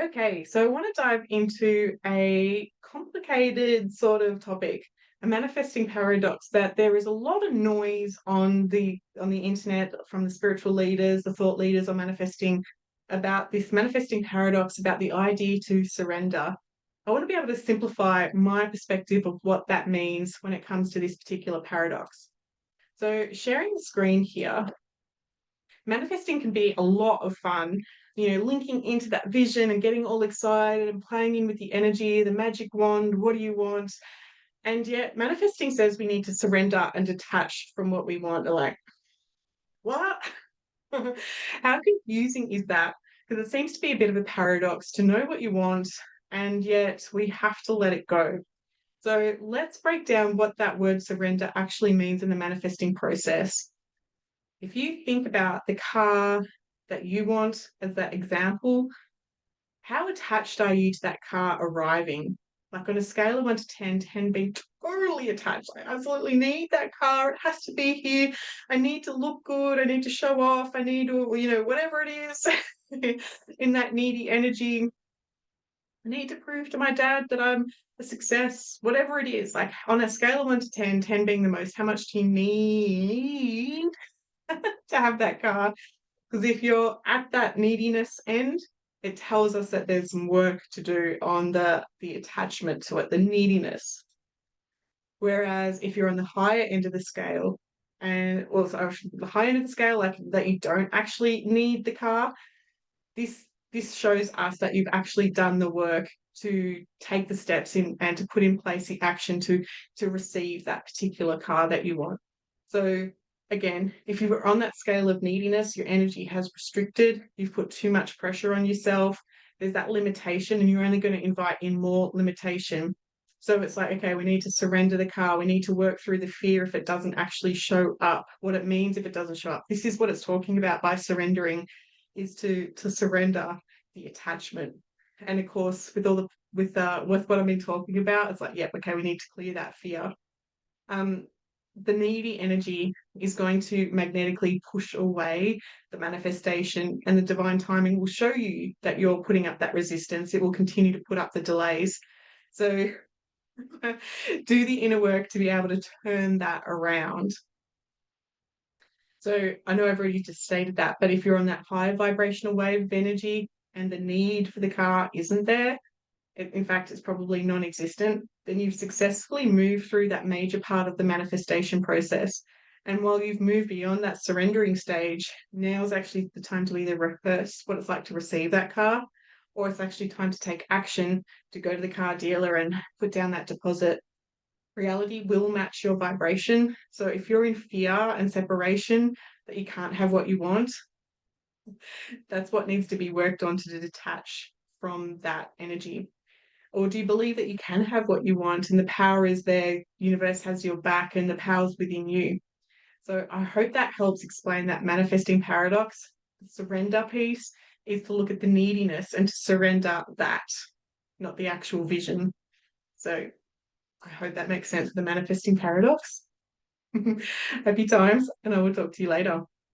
Okay, so I want to dive into a complicated sort of topic, a manifesting paradox that there is a lot of noise on the internet from the spiritual leaders, the thought leaders are manifesting about this manifesting paradox, about the idea to surrender. I want to be able to simplify my perspective of what that means when it comes to this particular paradox. So sharing the screen here, manifesting can be a lot of fun, linking into that vision and getting all excited and playing in with the energy, the magic wand, what do you want? And yet, manifesting says we need to surrender and detach from what we want. They're like, what? How confusing is that? Because it seems to be a bit of a paradox to know what you want, and yet we have to let it go. So let's break down what that word surrender actually means in the manifesting process. If you think about the car that you want as that example, how attached are you to that car arriving? Like on a scale of 1 to 10, 10 being totally attached. I absolutely need that car. It has to be here. I need to look good. I need to show off. I need to, whatever it is in that needy energy. I need to prove to my dad that I'm a success, whatever it is. Like on a scale of 1 to 10, 10 being the most, how much do you need to have that car? Because if you're at that neediness end, it tells us that there's some work to do on the attachment to it, the neediness. Whereas if you're on the higher end of the scale, and also the high end of the scale, like that you don't actually need the car, this shows us that you've actually done the work to take the steps in and to put in place the action to receive that particular car that you want. So again, if you were on that scale of neediness, your energy has restricted, you've put too much pressure on yourself, there's that limitation, and you're only going to invite in more limitation. So it's like, okay, we need to surrender the car. We need to work through the fear if it doesn't actually show up, what it means if it doesn't show up. This is what it's talking about by surrendering, is to surrender the attachment. And of course, with what I've been talking about, it's like, yeah, okay, we need to clear that fear. Um, the needy energy is going to magnetically push away the manifestation, and the divine timing will show you that you're putting up that resistance. It will continue to put up the delays. So do the inner work to be able to turn that around. So I know I've already just stated that, but if you're on that higher vibrational wave of energy and the need for the car isn't there, in fact, it's probably non existent, then you've successfully moved through that major part of the manifestation process. And while you've moved beyond that surrendering stage, now is actually the time to either rehearse what it's like to receive that car, or it's actually time to take action to go to the car dealer and put down that deposit. Reality will match your vibration. So if you're in fear and separation that you can't have what you want, that's what needs to be worked on to detach from that energy. Or do you believe that you can have what you want and the power is there, universe has your back and the power's within you? So I hope that helps explain that manifesting paradox. The surrender piece is to look at the neediness and to surrender that, not the actual vision. So I hope that makes sense of the manifesting paradox. Happy times, and I will talk to you later.